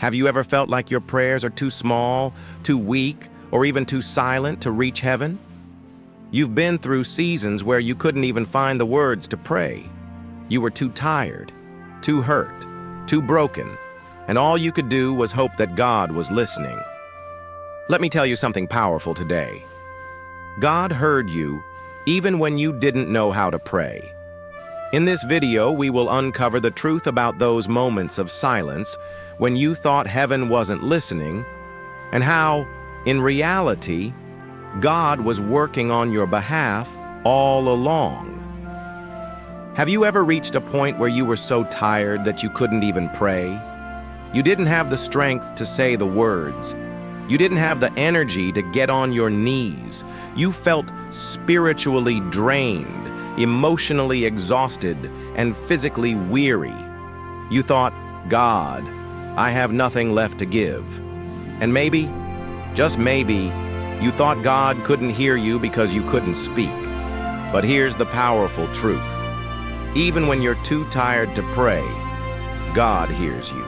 Have you ever felt like your prayers are too small, too weak, or even too silent to reach heaven? You've been through seasons where you couldn't even find the words to pray. You were too tired, too hurt, too broken, and all you could do was hope that God was listening. Let me tell you something powerful today. God heard you even when you didn't know how to pray. In this video, we will uncover the truth about those moments of silence when you thought heaven wasn't listening, and how, in reality, God was working on your behalf all along. Have you ever reached a point where you were so tired that you couldn't even pray? You didn't have the strength to say the words. You didn't have the energy to get on your knees. You felt spiritually drained, emotionally exhausted, and physically weary. You thought, God, I have nothing left to give. And maybe, just maybe, you thought God couldn't hear you because you couldn't speak. But here's the powerful truth. Even when you're too tired to pray, God hears you.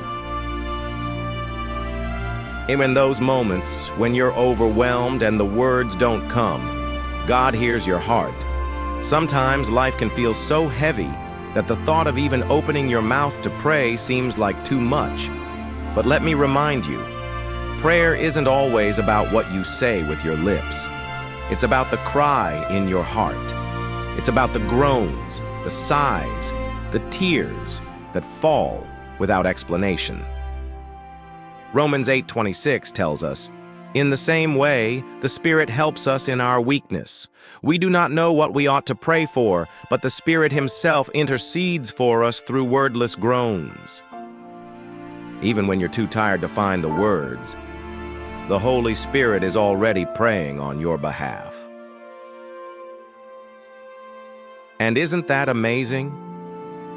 And in those moments when you're overwhelmed and the words don't come, God hears your heart. Sometimes life can feel so heavy that the thought of even opening your mouth to pray seems like too much. But let me remind you, prayer isn't always about what you say with your lips. It's about the cry in your heart. It's about the groans, the sighs, the tears that fall without explanation. Romans 8:26 tells us, "In the same way, the Spirit helps us in our weakness. We do not know what we ought to pray for, but the Spirit Himself intercedes for us through wordless groans." Even when you're too tired to find the words, the Holy Spirit is already praying on your behalf. And isn't that amazing?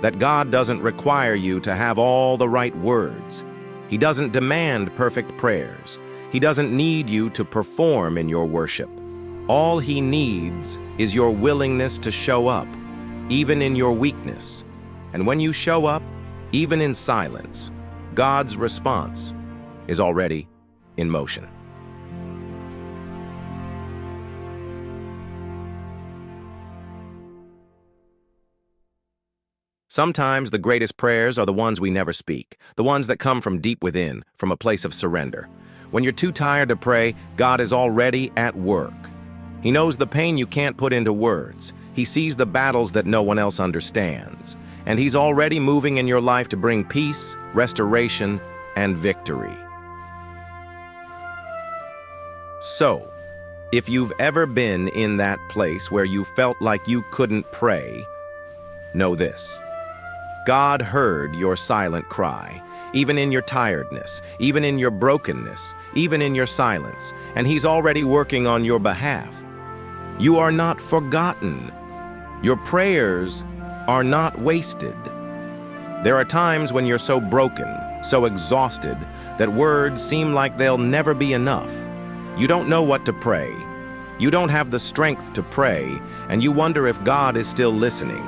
That God doesn't require you to have all the right words. He doesn't demand perfect prayers. He doesn't need you to perform in your worship. All He needs is your willingness to show up, even in your weakness. And when you show up, even in silence, God's response is already in motion. Sometimes the greatest prayers are the ones we never speak, the ones that come from deep within, from a place of surrender. When you're too tired to pray, God is already at work. He knows the pain you can't put into words. He sees the battles that no one else understands. And He's already moving in your life to bring peace, restoration, and victory. So, if you've ever been in that place where you felt like you couldn't pray, know this. God heard your silent cry, even in your tiredness, even in your brokenness, even in your silence, and He's already working on your behalf. You are not forgotten. Your prayers are not wasted. There are times when you're so broken, so exhausted, that words seem like they'll never be enough. You don't know what to pray. You don't have the strength to pray, and you wonder if God is still listening.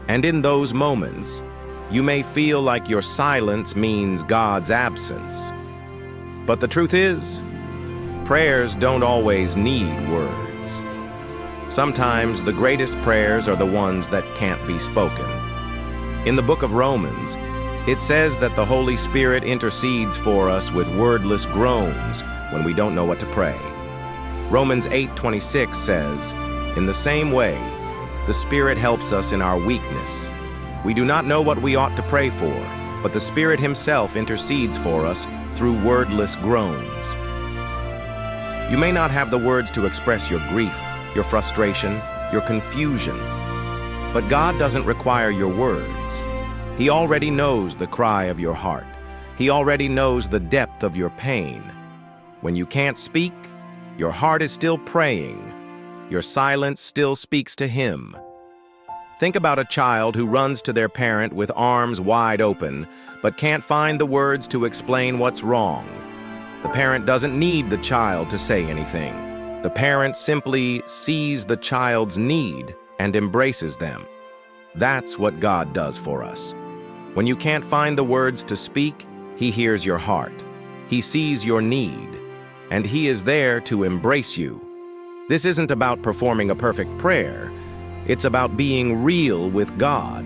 And in those moments, you may feel like your silence means God's absence. But the truth is, prayers don't always need words. Sometimes the greatest prayers are the ones that can't be spoken. In the book of Romans, it says that the Holy Spirit intercedes for us with wordless groans when we don't know what to pray. Romans 8:26 says, "In the same way, the Spirit helps us in our weakness. We do not know what we ought to pray for, but the Spirit Himself intercedes for us through wordless groans." You may not have the words to express your grief, your frustration, your confusion, but God doesn't require your words. He already knows the cry of your heart. He already knows the depth of your pain. When you can't speak, your heart is still praying. Your silence still speaks to Him. Think about a child who runs to their parent with arms wide open, but can't find the words to explain what's wrong. The parent doesn't need the child to say anything. The parent simply sees the child's need and embraces them. That's what God does for us. When you can't find the words to speak, He hears your heart. He sees your need, and He is there to embrace you. This isn't about performing a perfect prayer. It's about being real with God.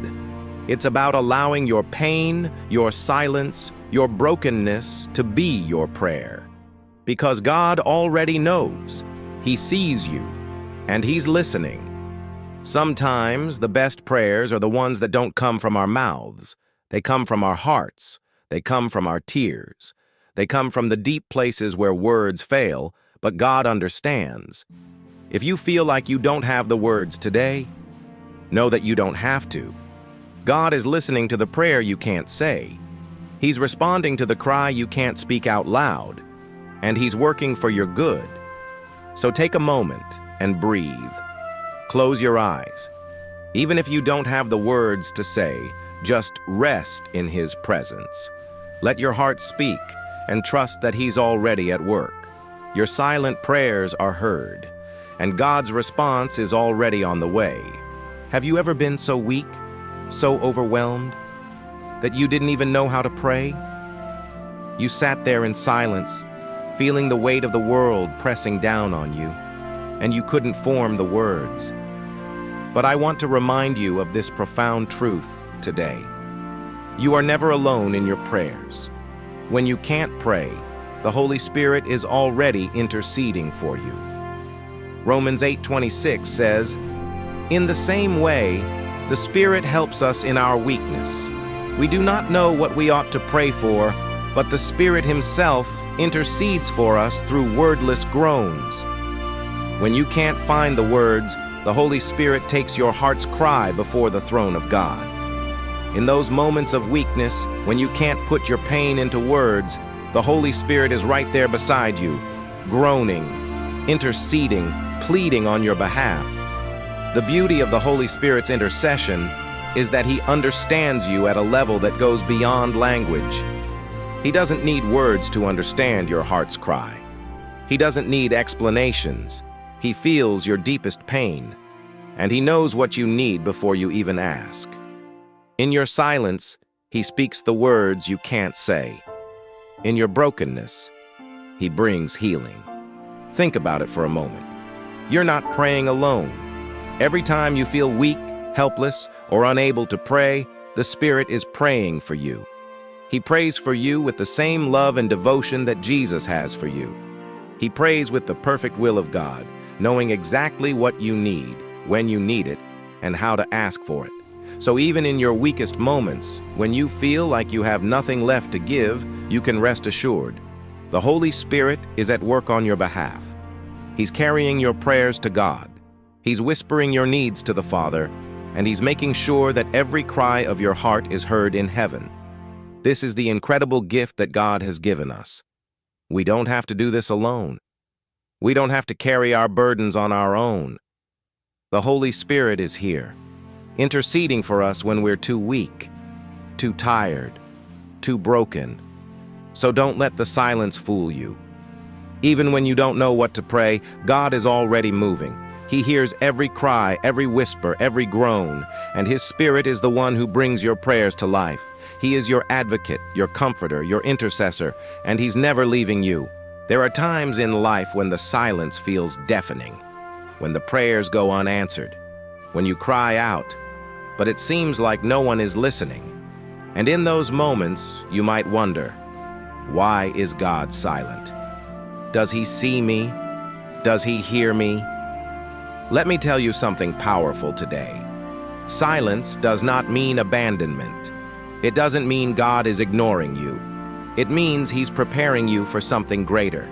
It's about allowing your pain, your silence, your brokenness to be your prayer. Because God already knows. He sees you, and He's listening. Sometimes the best prayers are the ones that don't come from our mouths. They come from our hearts. They come from our tears. They come from the deep places where words fail, but God understands. If you feel like you don't have the words today, know that you don't have to. God is listening to the prayer you can't say. He's responding to the cry you can't speak out loud, and He's working for your good. So take a moment and breathe. Close your eyes. Even if you don't have the words to say, just rest in His presence. Let your heart speak and trust that He's already at work. Your silent prayers are heard, and God's response is already on the way. Have you ever been so weak, so overwhelmed, that you didn't even know how to pray? You sat there in silence, feeling the weight of the world pressing down on you, and you couldn't form the words. But I want to remind you of this profound truth today. You are never alone in your prayers. When you can't pray, the Holy Spirit is already interceding for you. Romans 8:26 says, "In the same way, the Spirit helps us in our weakness. We do not know what we ought to pray for, but the Spirit Himself intercedes for us through wordless groans." When you can't find the words, the Holy Spirit takes your heart's cry before the throne of God. In those moments of weakness, when you can't put your pain into words, the Holy Spirit is right there beside you, groaning, interceding, pleading on your behalf. The beauty of the Holy Spirit's intercession is that He understands you at a level that goes beyond language. He doesn't need words to understand your heart's cry. He doesn't need explanations. He feels your deepest pain, and He knows what you need before you even ask. In your silence, He speaks the words you can't say. In your brokenness, He brings healing. Think about it for a moment. You're not praying alone. Every time you feel weak, helpless, or unable to pray, the Spirit is praying for you. He prays for you with the same love and devotion that Jesus has for you. He prays with the perfect will of God, knowing exactly what you need, when you need it, and how to ask for it. So even in your weakest moments, when you feel like you have nothing left to give, you can rest assured. The Holy Spirit is at work on your behalf. He's carrying your prayers to God. He's whispering your needs to the Father, and He's making sure that every cry of your heart is heard in heaven. This is the incredible gift that God has given us. We don't have to do this alone. We don't have to carry our burdens on our own. The Holy Spirit is here, interceding for us when we're too weak, too tired, too broken. So don't let the silence fool you. Even when you don't know what to pray, God is already moving. He hears every cry, every whisper, every groan, and His Spirit is the one who brings your prayers to life. He is your advocate, your comforter, your intercessor, and He's never leaving you. There are times in life when the silence feels deafening, when the prayers go unanswered, when you cry out, but it seems like no one is listening. And in those moments, you might wonder, why is God silent? Does He see me? Does He hear me? Let me tell you something powerful today. Silence does not mean abandonment. It doesn't mean God is ignoring you. It means He's preparing you for something greater.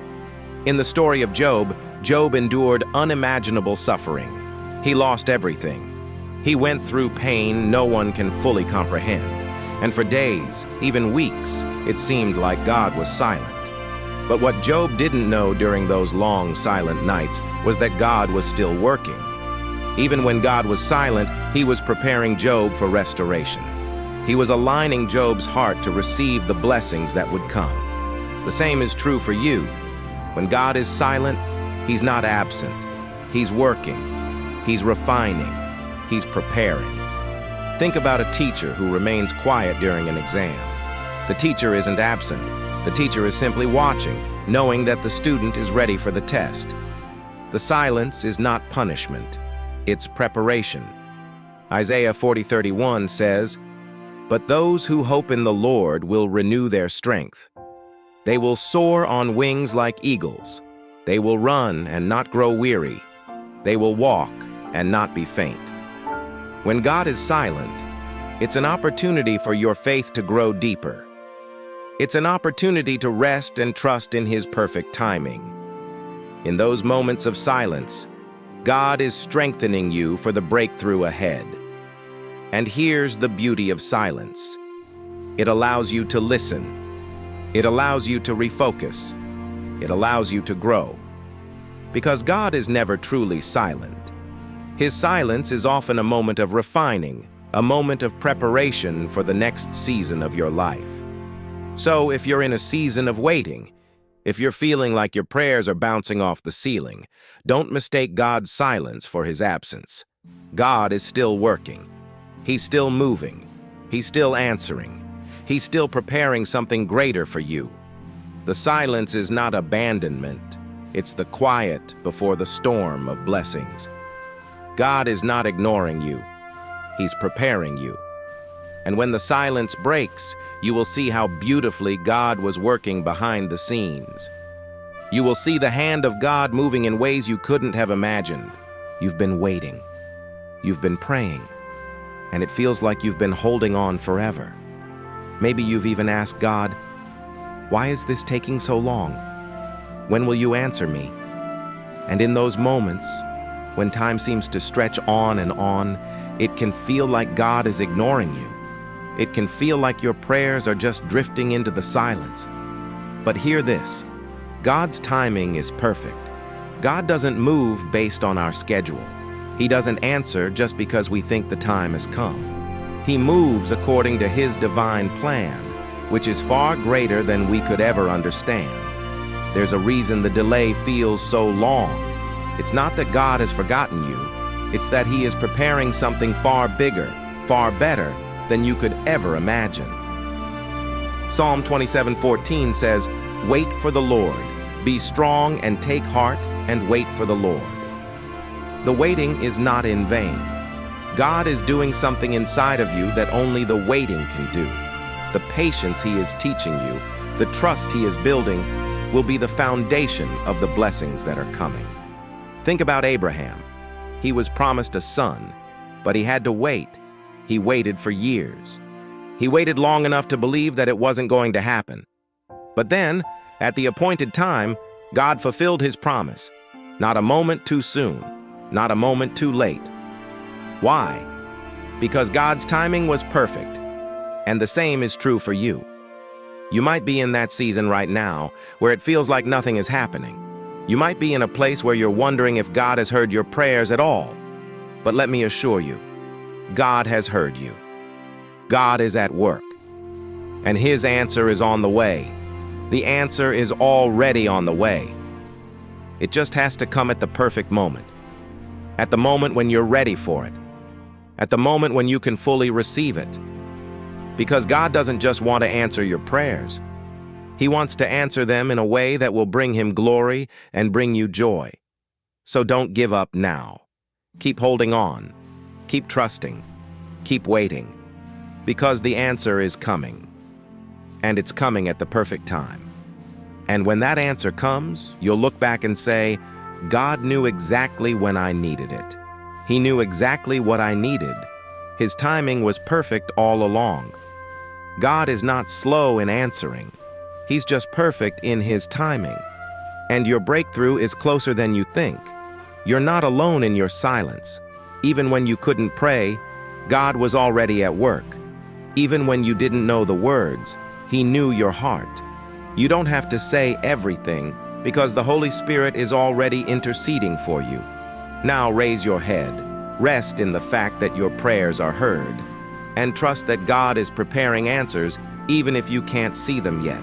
In the story of Job, Job endured unimaginable suffering. He lost everything. He went through pain no one can fully comprehend. And for days, even weeks, it seemed like God was silent. But what Job didn't know during those long, silent nights was that God was still working. Even when God was silent, He was preparing Job for restoration. He was aligning Job's heart to receive the blessings that would come. The same is true for you. When God is silent, He's not absent. He's working. He's refining. He's preparing. Think about a teacher who remains quiet during an exam. The teacher isn't absent. The teacher is simply watching, knowing that the student is ready for the test. The silence is not punishment. It's preparation. Isaiah 40:31 says, "But those who hope in the Lord will renew their strength. They will soar on wings like eagles. They will run and not grow weary. They will walk and not be faint." When God is silent, it's an opportunity for your faith to grow deeper. It's an opportunity to rest and trust in His perfect timing. In those moments of silence, God is strengthening you for the breakthrough ahead. And here's the beauty of silence. It allows you to listen. It allows you to refocus. It allows you to grow. Because God is never truly silent. His silence is often a moment of refining, a moment of preparation for the next season of your life. So if you're in a season of waiting, if you're feeling like your prayers are bouncing off the ceiling, don't mistake God's silence for His absence. God is still working. He's still moving. He's still answering. He's still preparing something greater for you. The silence is not abandonment. It's the quiet before the storm of blessings. God is not ignoring you. He's preparing you. And when the silence breaks, you will see how beautifully God was working behind the scenes. You will see the hand of God moving in ways you couldn't have imagined. You've been waiting. You've been praying. And it feels like you've been holding on forever. Maybe you've even asked God, "Why is this taking so long? When will you answer me?" And in those moments, when time seems to stretch on, it can feel like God is ignoring you. It can feel like your prayers are just drifting into the silence. But hear this, God's timing is perfect. God doesn't move based on our schedule. He doesn't answer just because we think the time has come. He moves according to His divine plan, which is far greater than we could ever understand. There's a reason the delay feels so long. It's not that God has forgotten you. It's that He is preparing something far bigger, far better than you could ever imagine. Psalm 27:14 says, "Wait for the Lord. Be strong and take heart and wait for the Lord." The waiting is not in vain. God is doing something inside of you that only the waiting can do. The patience He is teaching you, the trust He is building, will be the foundation of the blessings that are coming. Think about Abraham. He was promised a son, but he had to wait. He waited for years. He waited long enough to believe that it wasn't going to happen. But then, at the appointed time, God fulfilled His promise. Not a moment too soon, not a moment too late. Why? Because God's timing was perfect, and the same is true for you. You might be in that season right now where it feels like nothing is happening. You might be in a place where you're wondering if God has heard your prayers at all. But let me assure you, God has heard you. God is at work. And His answer is on the way. The answer is already on the way. It just has to come at the perfect moment. At the moment when you're ready for it. At the moment when you can fully receive it. Because God doesn't just want to answer your prayers. He wants to answer them in a way that will bring Him glory and bring you joy. So don't give up now. Keep holding on. Keep trusting. Keep waiting. Because the answer is coming. And it's coming at the perfect time. And when that answer comes, you'll look back and say, God knew exactly when I needed it. He knew exactly what I needed. His timing was perfect all along. God is not slow in answering. He's just perfect in His timing. And your breakthrough is closer than you think. You're not alone in your silence. Even when you couldn't pray, God was already at work. Even when you didn't know the words, He knew your heart. You don't have to say everything because the Holy Spirit is already interceding for you. Now raise your head, rest in the fact that your prayers are heard, and trust that God is preparing answers even if you can't see them yet.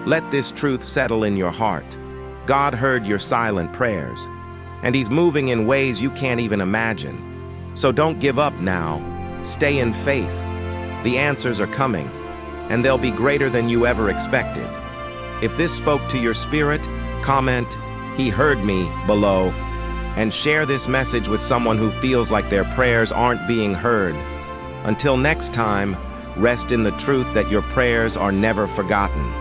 Let this truth settle in your heart. God heard your silent prayers, and He's moving in ways you can't even imagine. So don't give up now. Stay in faith. The answers are coming. and they'll be greater than you ever expected. If this spoke to your spirit, comment, "He heard me," below, and share this message with someone who feels like their prayers aren't being heard. Until next time, rest in the truth that your prayers are never forgotten.